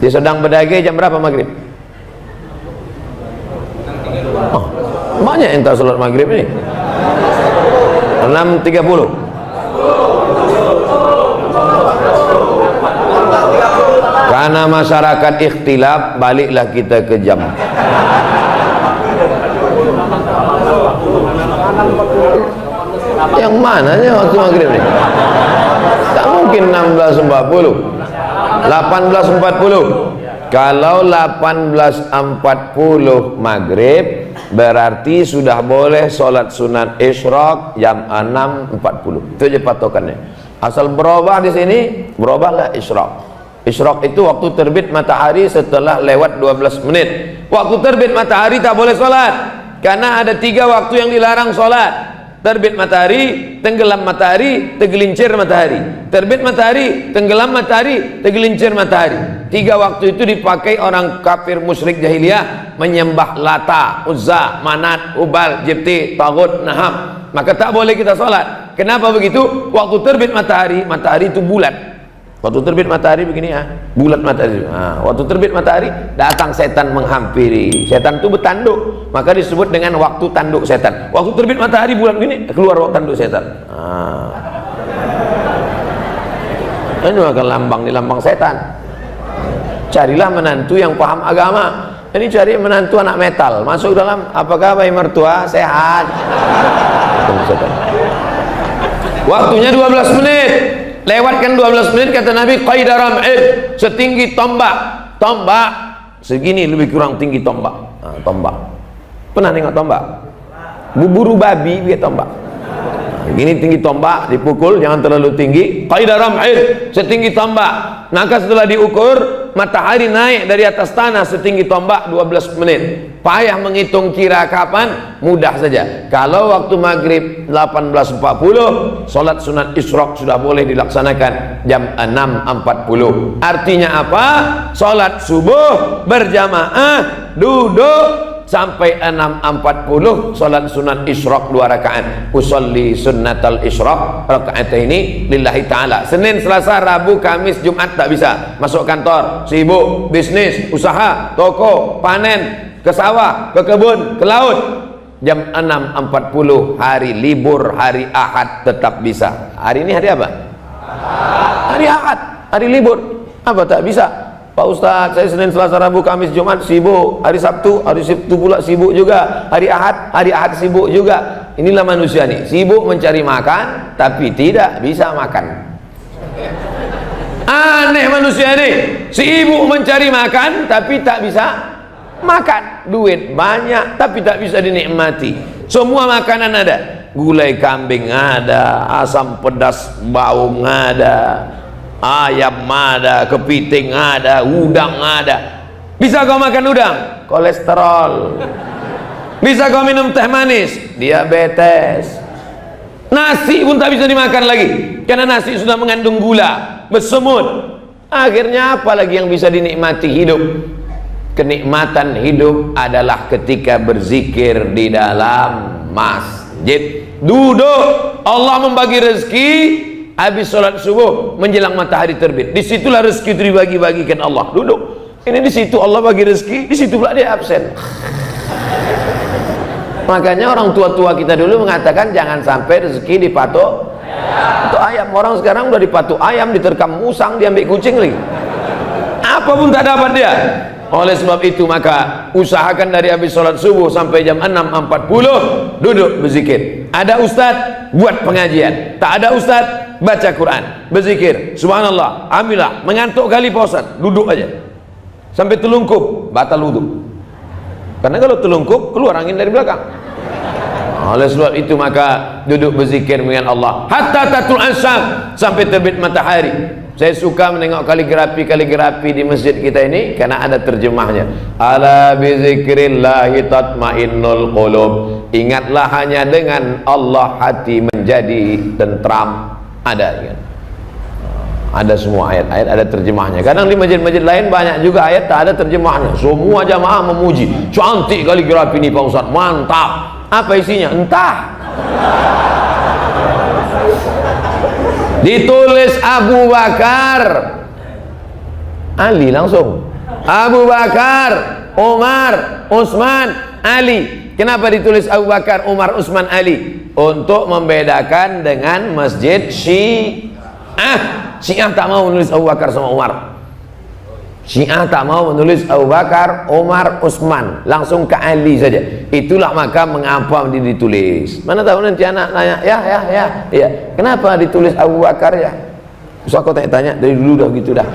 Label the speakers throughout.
Speaker 1: Dia sedang berdage jam berapa maghrib? Oh, banyak yang tak sholat maghrib ini. 6.30. Karena masyarakat ikhtilaf, baliklah kita ke jam. Yang mananya waktu maghrib ini? Tak mungkin 16.40, 18.40. Kalau 18.40 maghrib, berarti sudah boleh sholat sunat isyraq jam 6.40. Itu aja patokannya. Asal berubah di sini, berubahlah isyraq. Isyraq itu waktu terbit matahari setelah lewat 12 menit. Waktu terbit matahari tak boleh sholat, karena ada 3 waktu yang dilarang sholat. Terbit matahari, tenggelam matahari, tergelincir matahari. Terbit matahari, tenggelam matahari, tergelincir matahari. 3 waktu itu dipakai orang kafir musyrik jahiliyah menyembah Lata, Uzza, Manat, Hubal, Jibti, Taghut, Naham. Maka tak boleh kita sholat. Kenapa begitu? Waktu terbit matahari, matahari itu bulat. Waktu terbit matahari begini ya, bulat matahari. Waktu terbit matahari datang setan menghampiri. Setan itu bertanduk, maka disebut dengan waktu tanduk setan. Waktu terbit matahari bulat begini, keluar waktu tanduk setan. Ini akan lambang di lambang setan. Carilah menantu yang paham agama. Ini cari menantu anak metal, masuk dalam, apakah bayi mertua sehat? Waktunya 12 menit. Lewatkan 12 menit, kata Nabi, qaida ram'id, setinggi tombak. Tombak segini, lebih kurang tinggi tombak. Tombak. Pernah tengok tombak? Buburu babi dia tombak. Gini tinggi tombak, dipukul jangan terlalu tinggi. Qaida ram'id, setinggi tombak. Maka setelah diukur, matahari naik dari atas tanah setinggi tombak 12 menit. Payah menghitung kira kapan, mudah saja. Kalau waktu maghrib 18.40, sholat sunat isyraq sudah boleh dilaksanakan jam 6.40. Artinya apa? Sholat subuh berjamaah, duduk sampai 6.40, sholat sunat isyraq 2 rakaat. Usolli sunnatal isyraq rakaat ini lillahi ta'ala. Senin, Selasa, Rabu, Kamis, Jumat tak bisa. Masuk kantor, sibuk, bisnis, usaha, toko, panen, ke sawah, ke kebun, ke laut. Jam 6.40 hari libur, hari Ahad tetap bisa. Hari ini hari apa? Hari Ahad, hari libur. Apa tak bisa? Pak Ustadz, saya Senin, Selasa, Rabu, Kamis, Jumat sibuk. Hari Sabtu pula sibuk juga. Hari Ahad sibuk juga. Inilah manusia nih, sibuk mencari makan tapi tidak bisa makan. Aneh manusia nih, sibuk mencari makan tapi tak bisa makan. Duit banyak tapi tak bisa dinikmati. Semua makanan ada, gulai kambing ada, asam pedas baung ada, ayam ada, kepiting ada, udang ada. Bisa kau makan udang? Kolesterol. Bisa kau minum teh manis? Diabetes. Nasi pun tak bisa dimakan lagi, karena nasi sudah mengandung gula, bersemut. Akhirnya apa lagi yang bisa dinikmati hidup? Kenikmatan hidup adalah ketika berzikir di dalam masjid. Duduk, Allah membagi rezeki. Habis sholat subuh menjelang matahari terbit, disitulah rezeki itu dibagi-bagikan Allah. Duduk, ini di situ Allah bagi rezeki, di situ pula dia absen. Makanya orang tua-tua kita dulu mengatakan jangan sampai rezeki dipatok untuk ayam. Orang sekarang udah dipatok ayam, diterkam musang, diambil kucing lagi. Apapun tak dapat dia. Oleh sebab itu maka usahakan dari habis sholat subuh sampai jam 6.40 duduk berzikir. Ada ustadz, buat pengajian. Tak ada ustadz, baca Quran, berzikir, subhanallah, alhamdulillah. Mengantuk kali Pak Ustadz, duduk aja sampai telungkup, batal wudhu. Karena kalau telungkup keluar angin dari belakang. Oleh sebab itu maka duduk berzikir dengan Allah hatta tatul ansam, sampai terbit matahari. Saya suka menengok kaligrafi di masjid kita ini karena ada terjemahnya. Ala bizikrillahi tatmainnul qulub. Ingatlah hanya dengan Allah hati menjadi tentram. Ada semua ayat-ayat, ada terjemahnya. Kadang di masjid-masjid lain banyak juga ayat tak ada terjemahnya. Semua jamaah memuji, cantik kaligrafi ini Pak Ustaz, mantap. Apa isinya? Entah. Ditulis Abu Bakar, Ali langsung. Abu Bakar, Umar, Utsman, Ali. Kenapa ditulis Abu Bakar, Umar, Utsman, Ali? Untuk membedakan dengan masjid Syiah. Syiah tak mau menulis Abu Bakar sama Umar. Syiah tak mau menulis Abu Bakar, Umar, Utsman, langsung ke Ali saja. Itulah maka mengapa ditulis. Mana tahu nanti anak nanya, ya, kenapa ditulis Abu Bakar ya? So aku tanya dari dulu dah gitu dah.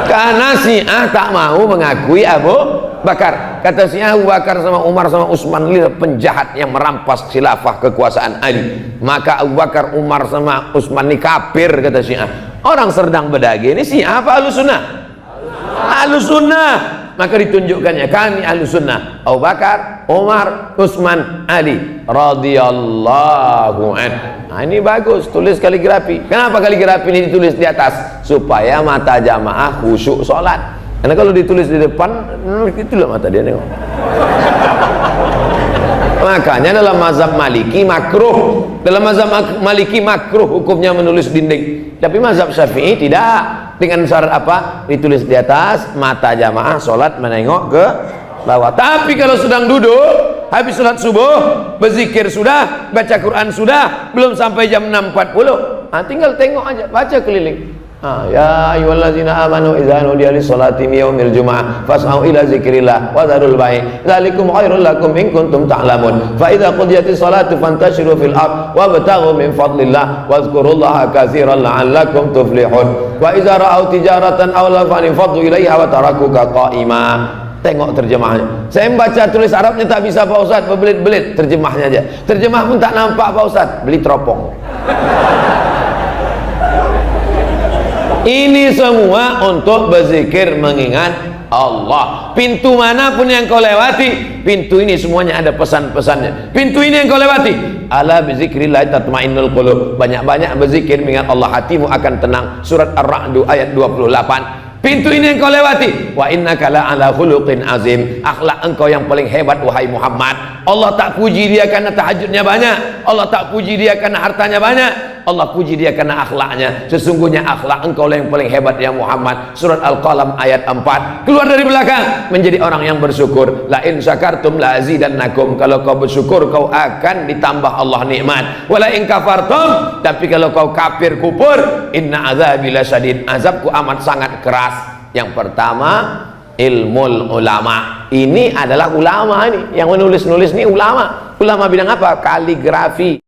Speaker 1: Karena Syiah tak mau mengakui Abu Bakar. Kata Syiah, Abu Bakar sama Umar sama Utsman ini penjahat yang merampas khilafah kekuasaan Ali. Maka Abu Bakar, Umar sama Utsman ini kafir, kata Syiah. Orang Serdang Bedage ini Syiah apa Ahlus Sunnah? Ahlus Sunnah. Maka ditunjukkannya kami Ahlus Sunnah, Abu Bakar, Umar, Utsman, Ali radhiyallahu anhu. Nah, ini bagus, tulis kaligrafi. Kenapa kaligrafi ini ditulis di atas? Supaya mata jamaah khusyuk sholat. Karena kalau ditulis di depan, itulah mata dia nengok. Makanya dalam mazhab Maliki makruh. Dalam mazhab Maliki makruh hukumnya menulis dinding. Tapi mazhab Syafi'i tidak. Dengan syarat apa? Ditulis di atas, mata jamaah sholat menengok ke bawah. Tapi kalau sedang duduk, habis sholat subuh, berzikir sudah, baca Quran sudah, belum sampai jam 6.40, tinggal tengok aja, baca keliling. Ya ayyuhallazina amanu idza nudiya lis-sholati min yaumil jumu'ah fas'au ila dzikrillah wa dzarul bai' dzalikum khairul lakum in kuntum ta'lamun fa idza qudiyatis sholatu fantashiru fil ard wabtaghu min fadlillah wadhkurullaha katsiran la'allakum tuflihun wa idza ra'au tijaratan aw lahwan faddu ilaiha wa tarakuka qa'ima. Tengok terjemahnya. Saya membaca tulis Arabnya tak bisa Pak Ustaz, berbelit-belit terjemahnya aja. Terjemah pun tak nampak Pak Ustaz, beli teropong. Ini semua untuk berzikir mengingat Allah. Pintu manapun yang kau lewati, pintu ini semuanya ada pesan-pesannya. Pintu ini yang kau lewati, ala bizikrillah tatmainnul qulub. Banyak-banyak berzikir mengingat Allah, hatimu akan tenang. Surat Ar-Ra'd ayat 28. Pintu ini yang kau lewati, wa innaka la'ala khuluqin azim. Akhlak engkau yang paling hebat wahai Muhammad. Allah tak puji dia karena tahajudnya banyak, Allah tak puji dia karena hartanya banyak, Allah puji dia karena akhlaknya. Sesungguhnya akhlak engkau yang paling hebat ya Muhammad. Surat Al-Qalam ayat 4. Keluar dari belakang menjadi orang yang bersyukur. La in syakartum la azidannakum. Kalau kau bersyukur kau akan ditambah Allah nikmat. Wala in kafartum, tapi kalau kau kafir kufur, inna azabi lasyadid. Azabku amat sangat keras. Yang pertama, ilmul ulama. Ini adalah ulama ini yang menulis-nulis ini ulama. Ulama bidang apa? Kaligrafi.